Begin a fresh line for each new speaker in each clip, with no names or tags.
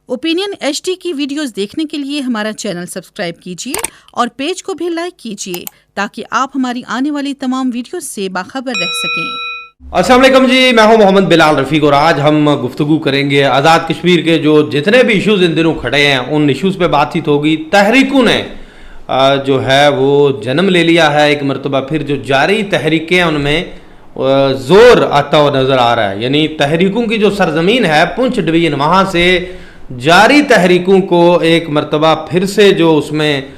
Opinion HD की videos देखने के लिए हमारा चैनल सब्सक्राइब कीजिए और पेज को भी लाइक कीजिए ताकि आप हमारी आने वाली तमाम वीडियोस से बाखबर रह सकें।
अस्सलाम वालेकुम जी, मैं हूं मोहम्मद बिलाल रफ़ीक और आज हम गुफ्तगू करेंगे आज़ाद कश्मीर के जो जितने भी इश्यूज़ इन दिनों खड़े हैं उन इश्यूज़ पे बातचीत होगी। तहरीकों ने जो है वो जन्म ले लिया है, एक मरतबा फिर जो जारी तहरीकें हैं उनमें ज़ोर आता हुआ नज़र आ रहा है। यानी तहरीकों की जो सरजमीन है पुंछ डिवीज़न, वहाँ से जारी तहरीकों को एक मरतबा फिर से जो उसमें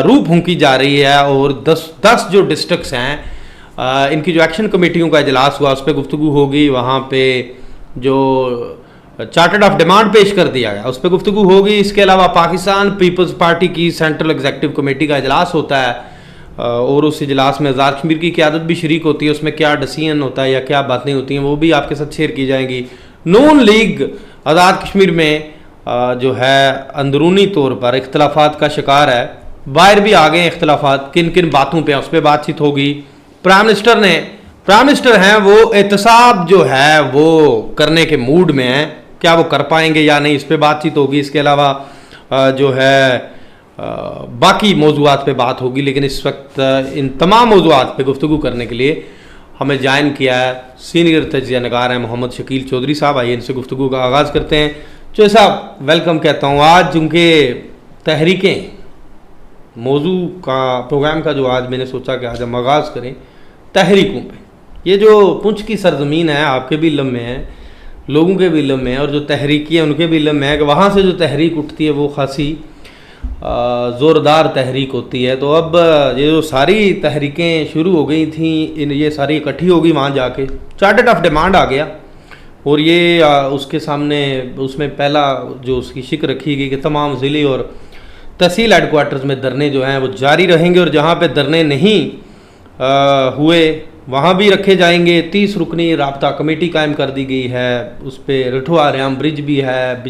रूह फूंकी जा रही है और 10 जो डिस्ट्रिक्ट्स हैं इनकी जो एक्शन कमेटियों का इजलास हुआ उस पर गुफ्तगू होगी। वहाँ पे जो चार्टर्ड ऑफ डिमांड पेश कर दिया गया उस पर गुफ्तगू होगी। इसके अलावा पाकिस्तान पीपल्स पार्टी की सेंट्रल एग्जीक्यूटिव कमेटी का इजलास होता है और उस इजलास में आज़ाद कश्मीर की क़यादत भी शरीक होती है। उसमें क्या डिसीजन होता है या क्या बातें होती हैं वो भी आपके साथ शेयर की जाएंगी। नून लीग आज़ाद कश्मीर में जो है अंदरूनी तौर पर इख्तलाफात का शिकार है, बाहर भी आ गए इख्तलाफात, किन किन बातों पे उस पर बातचीत होगी। प्राइम मिनिस्टर हैं वो एहतसाब जो है वो करने के मूड में हैं, क्या वो कर पाएंगे या नहीं, इस पर बातचीत होगी। इसके अलावा जो है बाकी मौज़ूआत पे बात होगी। लेकिन इस वक्त इन तमाम मौज़ूआत पे गुफ्तगू करने के लिए हमें ज्वाइन किया है सीनियर तज्ज़िया नगार हैं मोहम्मद शकील चौधरी साहब। आइए इनसे गुफ्तगू का आगाज़ करते हैं। चौधरी साहब वेलकम कहता हूँ। आज उनके तहरीकें मौजू का प्रोग्राम का जो आज मैंने सोचा कि आज हम आगाज़ करें तहरीकों पे। ये जो पुंछ की सरजमीन है आपके भी इल्म में है, लोगों के भी इल्म में है और जो तहरीकी है उनके भी इल्म में है कि वहाँ से जो तहरीक उठती है वो खासी ज़ोरदार तहरीक होती है। तो अब ये जो सारी तहरीकें शुरू हो गई थी ये सारी इकट्ठी होगी वहाँ जाके, चार्टर्ड ऑफ डिमांड आ गया और ये उसके सामने उसमें पहला जो उसकी शिक रखी गई कि तमाम ज़िले और तहसील हेडक्वार्टर्स में धरने जो हैं वो जारी रहेंगे और जहाँ पे धरने नहीं हुए वहाँ भी रखे जाएंगे। 30 रुकनी राब्ता कमेटी कायम कर दी गई है, उस पर रठुआ रियाम ब्रिज भी है,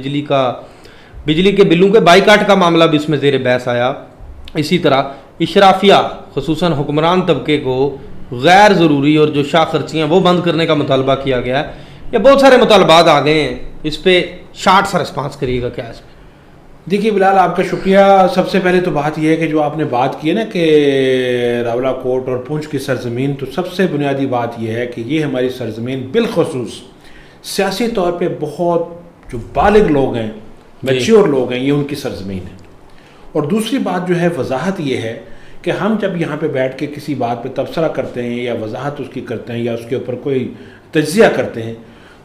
बिजली के बिलों के बाइकाट का मामला भी उसमें ज़ेर बहस आया। इसी तरह इशराफिया खुसूसन हुक्मरान तबके को गैर ज़रूरी और जो शाह खर्चियाँ वो बंद करने का मुतालबा किया गया है। ये बहुत सारे मुतालबात आ गए हैं, इस पर शार्ट सा रिस्पांस करिएगा क्या इसमें?
देखिए बिलाल, आपका शुक्रिया। सबसे पहले तो बात यह है कि जो आपने बात की है ना कि रावला कोट और पुंछ की सरजमीन, तो सबसे बुनियादी बात यह है कि ये हमारी सरजमीन बिलखसूस सियासी तौर पे बहुत जो बालिग लोग हैं, मैच्योर लोग हैं, ये उनकी सरजमीन है। और दूसरी बात जो है वजाहत ये है कि हम जब यहाँ पे बैठ के किसी बात पे तबसरा करते हैं या वजाहत उसकी करते हैं या उसके ऊपर कोई तज्ज़िया करते हैं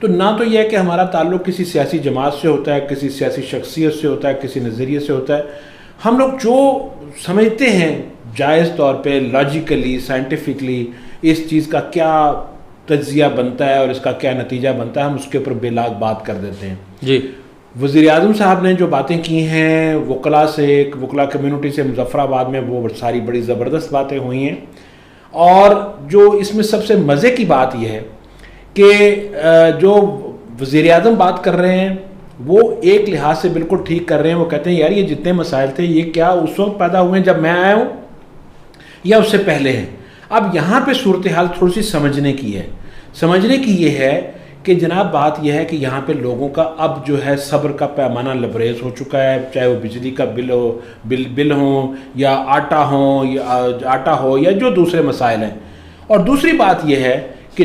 तो ना तो यह है कि हमारा ताल्लुक़ किसी सियासी जमात से होता है, किसी सियासी शख्सियत से होता है, किसी नज़रिए से होता है। हम लोग जो समझते हैं जायज़ तौर पे लॉजिकली साइंटिफिकली इस चीज़ का क्या तज्ज़िया बनता है और इसका क्या नतीजा बनता है, हम उसके ऊपर बेलाग बात कर देते हैं।
जी,
वज़ीर-ए-आज़म साहब ने जो बातें की हैं वकला कम्यूनिटी से मुज़फ़्फ़राबाद में, वो सारी बड़ी ज़बरदस्त बातें हुई हैं। और जो इसमें सबसे मज़े की बात यह है कि जो वज़ीर-ए-आज़म बात कर रहे हैं वो एक लिहाज से बिल्कुल ठीक कर रहे हैं। वो कहते हैं यार ये जितने मसाइल थे ये क्या उस वक्त पैदा हुए जब मैं आया हूँ या उससे पहले हैं। अब यहाँ पे सूरत हाल थोड़ी सी समझने की ये है कि जनाब बात यह है कि यहाँ पे लोगों का अब जो है सब्र का पैमाना लबरेज हो चुका है, चाहे वो बिजली का बिल हो या आटा हो या जो दूसरे मसाइल हैं। और दूसरी बात यह है कि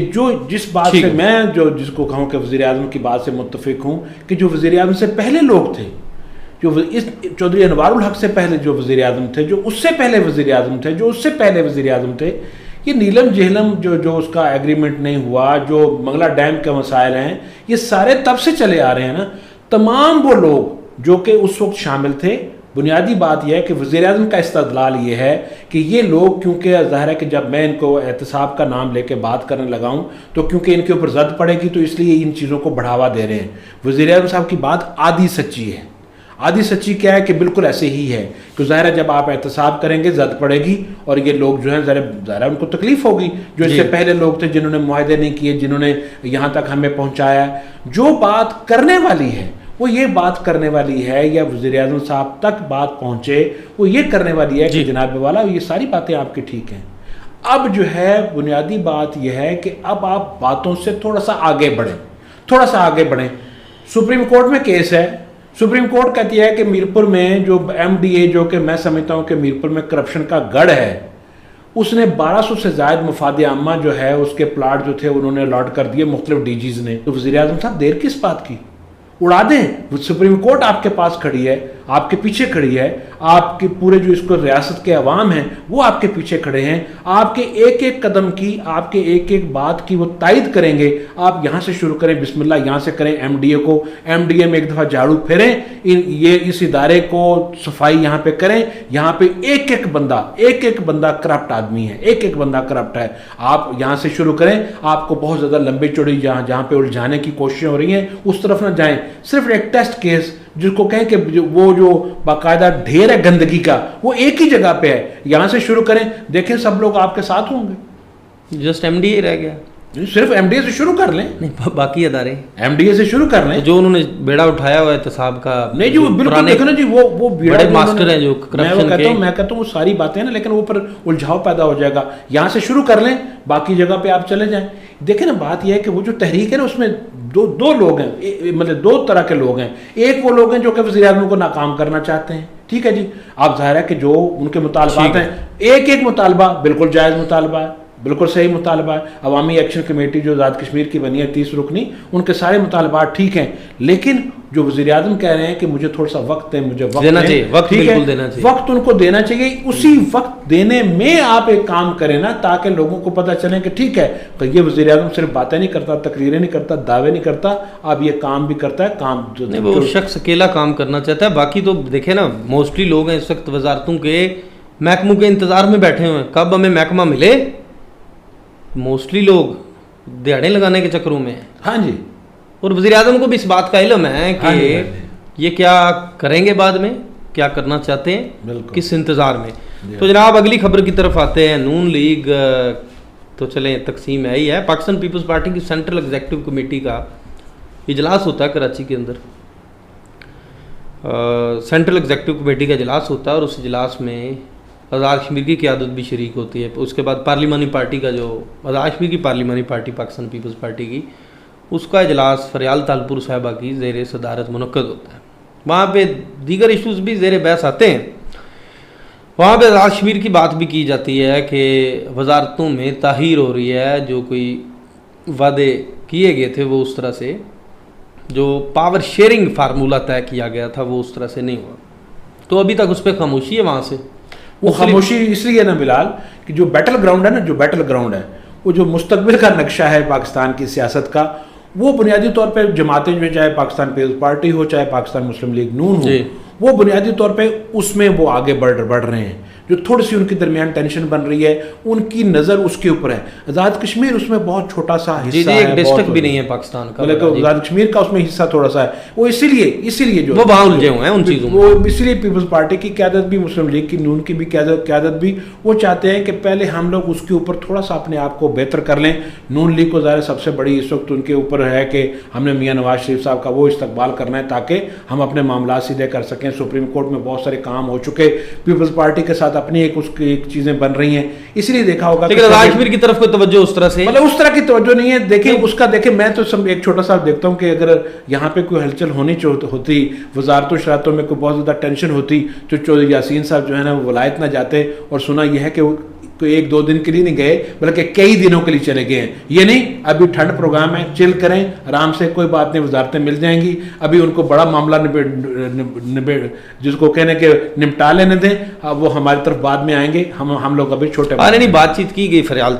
जिस बात से मैं जिसको कहूँ कि वज़ीर-ए-आज़म की बात से मुत्तफ़िक हूँ कि जो वज़ीर-ए-आज़म से पहले लोग थे, जो इस चौधरी अनवारुल हक से पहले जो वज़ीर-ए-आज़म थे, जो उससे पहले वज़ीर-ए-आज़म थे, जो उससे पहले वज़ीर-ए-आज़म थे, ये नीलम जहलम जो उसका एग्रीमेंट नहीं हुआ, जो मंगला डैम के मसाइल हैं, ये सारे तब से चले आ रहे हैं ना। तमाम वो लोग जो कि उस वक्त शामिल थे, बुनियादी बात यह है कि वज़ीर-ए-आज़म का इस्तदलाल ये है कि ये लोग, क्योंकि ज़ाहिर है कि जब मैं इनको एहतसाब का नाम लेके बात करने लगा हूँ तो क्योंकि इनके ऊपर ज़द पड़ेगी तो इसलिए इन चीज़ों को बढ़ावा दे रहे हैं। वज़ीर-ए-आज़म साहब की बात आधी सच्ची है। आधी सच्ची क्या है कि बिल्कुल ऐसे ही है कि ज़ाहिर है जब आप एहतसाब करेंगे ज़द पड़ेगी और ये लोग जो हैं ज़ाहिर उनको तकलीफ़ होगी। जो इससे पहले लोग थे जिन्होंने मुआहदे नहीं किए, जिन्होंने यहाँ तक हमें पहुँचाया, जो बात करने वाली है वो ये बात करने वाली है या वज़ीर-ए-आज़म साहब तक बात पहुँचे वो ये करने वाली है कि जनाब वाला ये सारी बातें आपकी ठीक हैं। अब जो है बुनियादी बात यह है कि अब आप बातों से थोड़ा सा आगे बढ़ें। सुप्रीम कोर्ट में केस है, सुप्रीम कोर्ट कहती है कि मीरपुर में जो MDA, जो कि मैं समझता हूं कि मीरपुर में करप्शन का गढ़ है, उसने 1200 से ज़ायद मफाद आमा जो है उसके प्लाट जो थे उन्होंने अलॉट कर दिए मुख्तलिफ DGs ने। तो वज़ीर आज़म साहब देर किस बात की, उड़ा दें। सुप्रीम कोर्ट आपके पास खड़ी है, आपके पीछे खड़ी है, आपके पूरे जो इसको रियासत के अवाम हैं वो आपके पीछे खड़े हैं, आपके एक एक कदम की, आपके एक एक बात की वो तायद करेंगे। आप यहाँ से शुरू करें, बिस्मिल्लाह यहाँ से करें, MDA में एक दफ़ा झाड़ू फेरें, इस इदारे को सफाई यहाँ पे करें। यहाँ पे एक एक बंदा करप्ट आदमी है, एक एक बंदा करप्ट है। आप यहाँ से शुरू करें, आपको बहुत ज़्यादा लंबे चौड़ी जहाँ पे उलझाने की कोशिशें हो रही हैं उस तरफ ना जाएं। सिर्फ एक टेस्ट केस जिसको कहें कि वो जो बाकायदा ढेर है गंदगी का, वो एक ही जगह पे है, यहां से शुरू करें, देखें सब लोग आपके साथ होंगे।
जस्ट MDA रह गया,
सिर्फ MDA से शुरू कर लें,
नहीं बाकी अदारे
MDA से शुरू कर लें।
तो जो उन्होंने बेड़ा उठाया हुआ है एहतसाब का,
नहीं जी, वो बिल्कुल देखो ना जी, वो
बड़े मास्टर हैं जो करप्शन के।
मैं कहता हूँ वो सारी बातें ना, लेकिन वो पर उलझाव पैदा हो जाएगा। यहाँ से शुरू कर लें, बाकी जगह पे आप चले जाएं। देखें ना, बात यह है कि वो जो तहरीक है ना उसमें दो लोग हैं, मतलब दो तरह के लोग हैं। एक वो लोग हैं जो कि वज़ीर आज़म को नाकाम करना चाहते हैं, ठीक है जी, आप ज़ाहिर है कि जो उनके मुतालबात हैं, एक एक मुतालबा बिल्कुल जायज़ मुतालबा है, बिल्कुल सही मुतालबा है। अवामी एक्शन कमेटी जो आज़ाद कश्मीर की बनी है 30 रुकनी, उनके सारे मुतालबात ठीक हैं, लेकिन जो वज़ीर आज़म कह रहे हैं कि मुझे थोड़ा सा वक्त दें, मुझे वक्त
देना चाहिए, वक्त बिल्कुल देना चाहिए,
वक्त उनको देना चाहिए। उसी वक्त देने में आप एक काम करें ना, ताकि लोगों को पता चले कि ठीक है तो ये वज़ीर आज़म सिर्फ बातें नहीं करता, तकरीरें नहीं करता, दावे नहीं करता, अब ये काम भी करता है। काम
नहीं, वो शख्स अकेला काम करना चाहता है। बाकी तो देखे ना, मोस्टली लोग हैं इस वक्त वजारतों के महकमों के इंतजार में बैठे हुए हैं, कब हमें महकमा मिले। मोस्टली लोग दिहाड़े लगाने के चक्करों में।
हाँ जी,
और वज़ीर आज़म को भी इस बात का इल्म है कि ये क्या करेंगे बाद में, क्या करना चाहते हैं, किस इंतज़ार में। तो जनाब अगली खबर की तरफ आते हैं। नून लीग तो चलें तकसीम है ही है। पाकिस्तान पीपल्स पार्टी की सेंट्रल एग्जीक्यूटिव कमेटी का इजलास होता है कराची के अंदर। सेंट्रल एग्जीक्यूटिव कमेटी का इजलास होता है और उस इजलास में आज़ाद कश्मीर की क़यादत भी शरीक होती है। उसके बाद पार्लिमानी पार्टी का, जो आज़ाद कश्मीर की पार्लिमानी पार्टी पाकिस्तान पीपल्स पार्टी की, उसका इजलास फरियाल तालपुर साहिबा की ज़ेर सदारत मुनक्कद होता है। वहाँ पे दीगर इशूज़ भी ज़ेर बहस आते हैं। वहाँ पे आज़ाद कश्मीर की बात भी की जाती है कि वजारतों में ताहीर हो रही है, जो कोई वादे किए गए थे वो उस तरह से, जो पावर शेयरिंग फार्मूला तय किया गया था वो उस तरह से नहीं हुआ। तो अभी तक उस पर खामोशी है। वहाँ से
वो खामोशी इसलिए ना बिलाल कि जो बैटल ग्राउंड है ना, जो बैटल ग्राउंड है, वो जो मुस्तकबिल का नक्शा है पाकिस्तान की सियासत का, वो बुनियादी तौर पे जमातें जो, चाहे पाकिस्तान पीपल्स पार्टी हो, चाहे पाकिस्तान मुस्लिम लीग नून हो, वो बुनियादी तौर पे उसमें वो आगे बढ़ रहे हैं। जो थोड़ी सी उनके दरमियान टेंशन बन रही है, उनकी नज़र उसके ऊपर है। आज़ाद कश्मीर उसमें बहुत छोटा सा हिस्सा है,
एक डिस्ट्रिक्ट भी नहीं है पाकिस्तान का,
मतलब आज़ाद कश्मीर का उसमें हिस्सा थोड़ा सा है। वो इसीलिए जो
वो वहाँ उलझे हुए हैं उन चीज़ों में,
वो इसीलिए पीपल्स पार्टी की क़यादत भी, मुस्लिम लीग की नून की भी क़यादत भी, वो चाहते हैं कि पहले हम लोग उसके ऊपर थोड़ा सा अपने आप को बेहतर कर लें। नून लीग को ज़ाहिर सबसे बड़ी इस वक्त उनके ऊपर है कि हमने मियाँ नवाज शरीफ साहब का वो इस्तकबाल करना है ताकि हम अपने मामला सीधे कर सकें। सुप्रीम कोर्ट में बहुत सारे काम हो चुके, पीपल्स पार्टी के साथ अपनी उसकी चीजें बन रही हैं, इसलिए देखा होगा।
लेकिन आज़ाद कश्मीर की तरफ कोई तवज्जो उस तरह से,
मतलब उस तरह की तवज्जो नहीं है। देखिए मैं तो सब एक छोटा सा देखता हूँ कि अगर यहाँ पे कोई हलचल होनी होती, वजारतों शरारतों में कोई बहुत ज़्यादा टेंशन होती, तो चौधरी यासीन साहब जो है ना वो वलायत ना जाते। और सुना यह है कि वो कोई 1-2 दिन के लिए नहीं गए, बल्कि कई दिनों के लिए चले गए हैं। ये नहीं, अभी ठंड प्रोग्राम है, चिल करें आराम से, कोई बात नहीं, वजारतें मिल जाएंगी। अभी उनको बड़ा मामला निबेड़ जिसको कहने के निपटा लेने दें, अब वो हमारी तरफ बाद में आएंगे, हम लोग अभी छोटे।
नहीं, बातचीत की गई फरियाल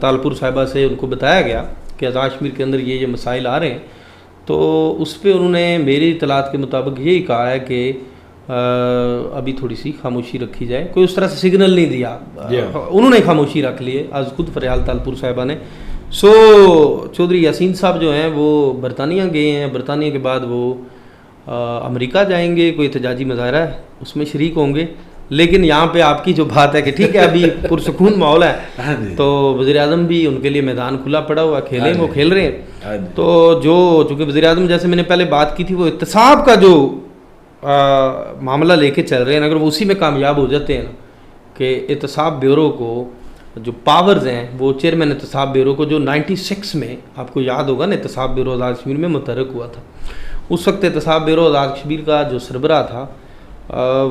तालपुर साहिबा से, उनको बताया गया कि आज़ाद कश्मीर के अंदर ये मसाइल आ रहे हैं। तो उस पर उन्होंने मेरी इतलात के मुताबिक यही कहा है कि अभी थोड़ी सी खामोशी रखी जाए। कोई उस तरह से सिग्नल नहीं दिया, उन्होंने खामोशी रख ली है आज खुद फरियाल तालपुर साहिबा ने। चौधरी यासीन साहब जो हैं वो बरतानिया गए हैं, बरतानिया के बाद वो अमेरिका जाएंगे, कोई एहतजाजी मुजाहरा है उसमें शरीक होंगे। लेकिन यहाँ पे आपकी जो बात है कि ठीक है अभी पुरसुकून माहौल है, तो वज़ीर आज़म भी उनके लिए मैदान खुला पड़ा हुआ, खेलें वो खेल रहे हैं। तो जो चूँकि वज़ीर आज़म, जैसे मैंने पहले बात की थी, वो इत्तेसाब का जो मामला लेके चल रहे हैं, अगर वो उसी में कामयाब हो जाते हैं ना कि एहतसाब ब्यूरो को जो पावर्स हैं, वो चेयरमैन एहतसाब ब्यूरो को जो 96 में, आपको याद होगा ना, एहतसाब ब्यूरो आज़ाद कश्मीर में मुतहर्रिक हुआ था, اس وقت احتساب بیورو آزاد کشمیر کا جو سربراہ تھا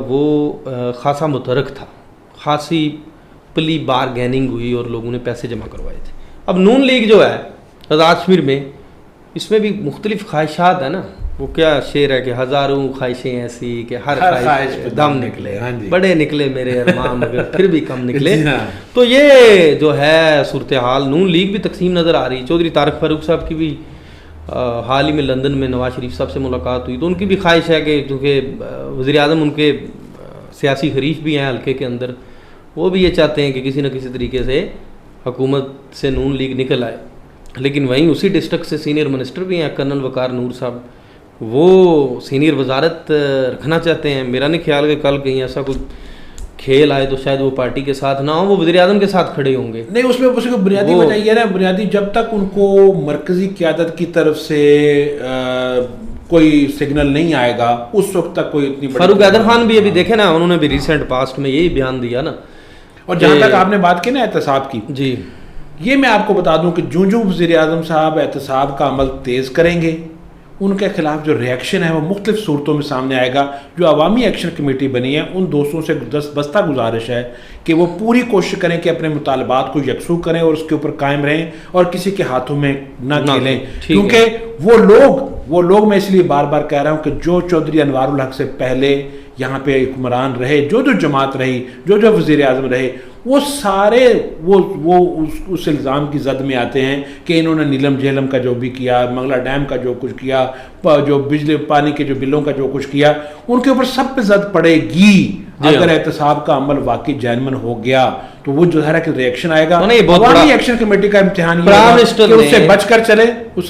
وہ خاصا متحرک تھا، خاصی پلی بارگیننگ ہوئی اور لوگوں نے پیسے جمع کروائے تھے۔ اب نون لیگ جو ہے آزاد کشمیر میں، اس میں بھی مختلف خواہشات ہیں نا، وہ کیا شعر ہے کہ ہزاروں خواہشیں ایسی کہ ہر خواہش پہ دم نکلے، بڑے نکلے میرے ارمان مگر پھر بھی کم نکلے۔ تو یہ جو ہے صورتحال، نون لیگ بھی تقسیم نظر آ رہی۔ چودھری طارق فاروق صاحب کی بھی حال ہی میں لندن میں نواز شریف صاحب سے ملاقات ہوئی، تو ان کی بھی خواہش ہے کہ چونکہ وزیر اعظم ان کے سیاسی حریف بھی ہیں حلقے کے اندر، وہ بھی یہ چاہتے ہیں کہ کسی نہ کسی طریقے سے حکومت سے نون لیگ نکل آئے۔ لیکن وہیں اسی ڈسٹرکٹ سے سینئر منسٹر بھی ہیں کرنل وقار نور صاحب، وہ سینئر وزارت رکھنا چاہتے ہیں۔ میرا نہیں خیال کہ کل کہیں ایسا کوئی کھیل آئے تو شاید وہ پارٹی کے ساتھ نہ ہو، وہ وزیر اعظم کے ساتھ کھڑے ہوں گے۔
نہیں، اس میں بنیادی وجہ یہ ہے، بنیادی جب تک ان کو مرکزی قیادت کی طرف سے کوئی سگنل نہیں آئے گا اس وقت تک کوئی اتنی بڑی۔
فاروق حیدر خان بھی ابھی دیکھیں نا، انہوں نے بھی ریسنٹ پاسٹ میں یہی بیان دیا نا۔
اور جہاں تک آپ نے بات کی نا احتساب کی،
جی، یہ
میں آپ کو بتا دوں کہ جو وزیر اعظم صاحب احتساب کا عمل تیز کریں گے، ان کے خلاف جو ریئیکشن ہے وہ مختلف صورتوں میں سامنے آئے گا۔ جو عوامی ایکشن کمیٹی بنی ہے، ان دوستوں سے دستبستہ گزارش ہے کہ وہ پوری کوشش کریں کہ اپنے مطالبات کو یکسو کریں اور اس کے اوپر قائم رہیں اور کسی کے ہاتھوں میں نہ کھیلیں، کیونکہ وہ لوگ میں اس لیے بار بار کہہ رہا ہوں کہ جو چودھری انوار الحق سے پہلے یہاں پہ حکمران رہے، جو جماعت رہی، جو وزیر اعظم رہے، وہ سارے وہ اس الزام کی زد میں آتے ہیں کہ انہوں نے نیلم جہلم کا جو بھی کیا، منگلا ڈیم کا جو کچھ کیا، جو بجلی پانی کے جو بلوں کا جو کچھ کیا، ان کے اوپر سب پہ زد پڑے گی۔ اگر احتساب کا عمل واقعی جینمن ہو گیا تو وہ جو ہے کہ ریئیکشن آئے گا۔ عوامی ایکشن کمیٹی کا امتحان یہ ہوگا کہ اس سے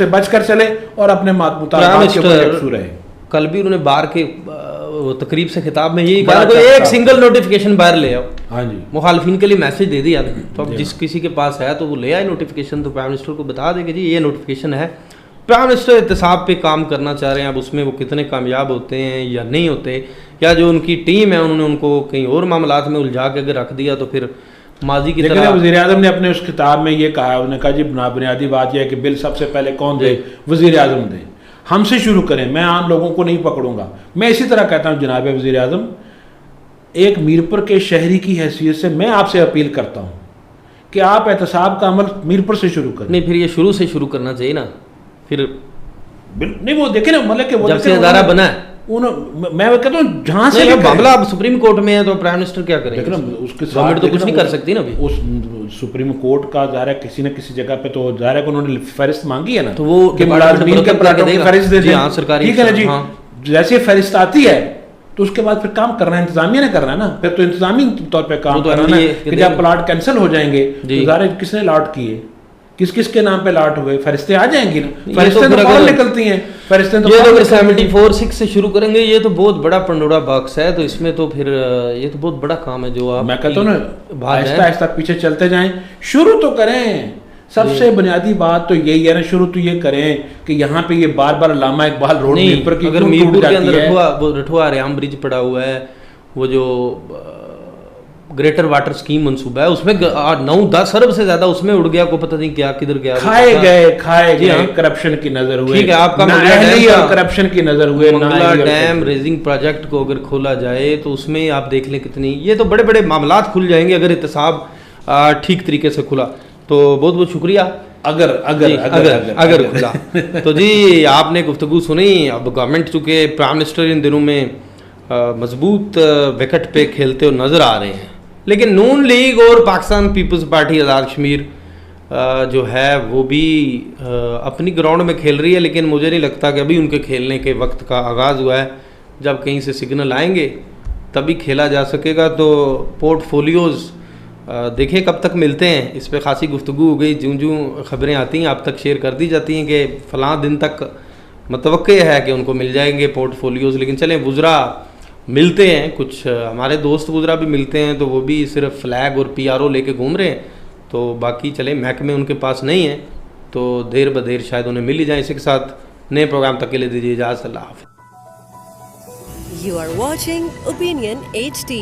بچ کر چلے اور اپنے مطالبات کے اوپر یکسو رہے۔
کل بھی انہوں نے بار کے تقریب سے خطاب میں یہی کہا کہ ایک سنگل نوٹیفیکیشن باہر لے آؤ۔
ہاں جی،
مخالفین کے لیے میسج دے دیا، تو اب جس کسی کے پاس ہے تو وہ لے آئے نوٹیفیکیشن، تو پرائم منسٹر کو بتا دے کہ جی یہ نوٹیفیکیشن ہے۔ پرائم منسٹر احتساب پہ کام کرنا چاہ رہے ہیں، اب اس میں وہ کتنے کامیاب ہوتے ہیں یا نہیں ہوتے، یا جو ان کی ٹیم ہے انہوں نے ان کو کہیں اور معاملات میں الجھا کے اگر رکھ دیا تو پھر ماضی کی طرح۔
وزیر اعظم نے اپنے اس خطاب میں یہ کہا، انہوں نے کہا جی بنیادی بات یہ ہے کہ بل سب سے پہلے کون دے؟ وزیر اعظم دے، ہم سے شروع کریں، میں عام لوگوں کو نہیں پکڑوں گا۔ میں اسی طرح کہتا ہوں جناب وزیر اعظم، ایک میرپور کے شہری کی حیثیت سے میں آپ سے اپیل کرتا ہوں کہ آپ احتساب کا عمل میرپور سے شروع کریں۔
نہیں، پھر یہ شروع سے شروع کرنا چاہیے نا، پھر
نہیں وہ دیکھیں نا، مطلب کہ
جب سے ادارہ بنا ہے،
میں کہتا ہوں جہاں سے
معاملہ اب سپریم کورٹ میں ہے تو پرائم منسٹر کیا کرے گا؟
اس کے
گورنمنٹ تو کچھ نہیں کر سکتی نا ابھی۔
اس سپریم کورٹ کا ظاہر ہے کسی نہ کسی جگہ پہ تو ظاہر ہے کہ انہوں نے فہرست مانگی ہے نا،
تو وہ
کہ ملازمین کے پلاٹوں کی فہرست دے دیں۔
ہاں سرکاری،
ٹھیک ہے نا جی، جیسے فہرست آتی ہے تو اس کے بعد پھر کام کرنا ہے انتظامیہ نے کرنا ہے نا، پھر تو انتظامی طور پہ کام کرنا ہے کہ جب پلاٹ کینسل ہو جائیں گے تو ظاہر ہے کس نے لاٹ کیے، کس کے نام پہ لاٹ ہوئے، فہرستیں آ جائیں گی نا، فہرستیں تو فوراً نکلتی ہیں، فہرستیں تو
74(6) سے شروع کریں گے، یہ تو بہت بڑا پنڈورا باکس ہے، تو اس میں تو پھر یہ تو بہت بڑا کام ہے جو آپ،
میں کہتا ہوں نا آہستہ آہستہ پیچھے چلتے جائیں، شروع تو کریں۔ سب سے بنیادی بات تو یہی ہے نا، شروع تو یہ کریں کہ یہاں پہ یہ بار بار علامہ اقبال روڈ میرپور کی
اگر میرپور کے اندر رٹھوا ریام برج پڑا ہوا ہے، وہ جو گریٹر واٹر سکیم منصوبہ ہے، اس میں 9-10 ارب سے زیادہ اس میں اڑ گیا، کو پتہ نہیں کیا کدھر گیا،
کھائے گئے کرپشن کی نظر ہوئے۔
ٹھیک ہے، آپ کا
کرپشن کی نظر ہوئے۔
منگلا ڈیم ریزنگ پروجیکٹ کو اگر کھولا جائے تو اس میں آپ دیکھ لیں کتنی، یہ تو بڑے بڑے معاملات کھل جائیں گے اگر احتساب ٹھیک طریقے سے کھلا تو۔ بہت بہت شکریہ۔ اگر کھلا تو جی آپ نے گفتگو سنی۔ اب گورنمنٹ چونکہ پرائم منسٹر ان دنوں میں مضبوط وکٹ پہ کھیلتے ہوئے نظر آ رہے ہیں، لیکن نون لیگ اور پاکستان پیپلز پارٹی آزاد کشمیر جو ہے وہ بھی اپنی گراؤنڈ میں کھیل رہی ہے، لیکن مجھے نہیں لگتا کہ ابھی ان کے کھیلنے کے وقت کا آغاز ہوا ہے۔ جب کہیں سے سگنل آئیں گے تبھی کھیلا جا سکے گا۔ تو پورٹ فولیوز دیکھیں کب تک ملتے ہیں، اس پہ خاصی گفتگو ہو گئی، جوں خبریں آتی ہیں آپ تک شیئر کر دی جاتی ہیں کہ فلاں دن تک متوقع ہے کہ ان کو مل جائیں گے پورٹ فولیوز۔ لیکن چلیں وزراء ملتے ہیں، کچھ ہمارے دوست وزراء بھی ملتے ہیں تو وہ بھی صرف فلیگ اور PRO لے کے گھوم رہے ہیں، تو باقی چلیں محکمے ان کے پاس نہیں ہیں، تو دیر بدیر شاید انہیں مل ہی جائیں۔ اسی کے ساتھ نئے پروگرام تک کے لیے دیجیے اجازت۔ اللہ حافظ۔
You are watching Opinion HD.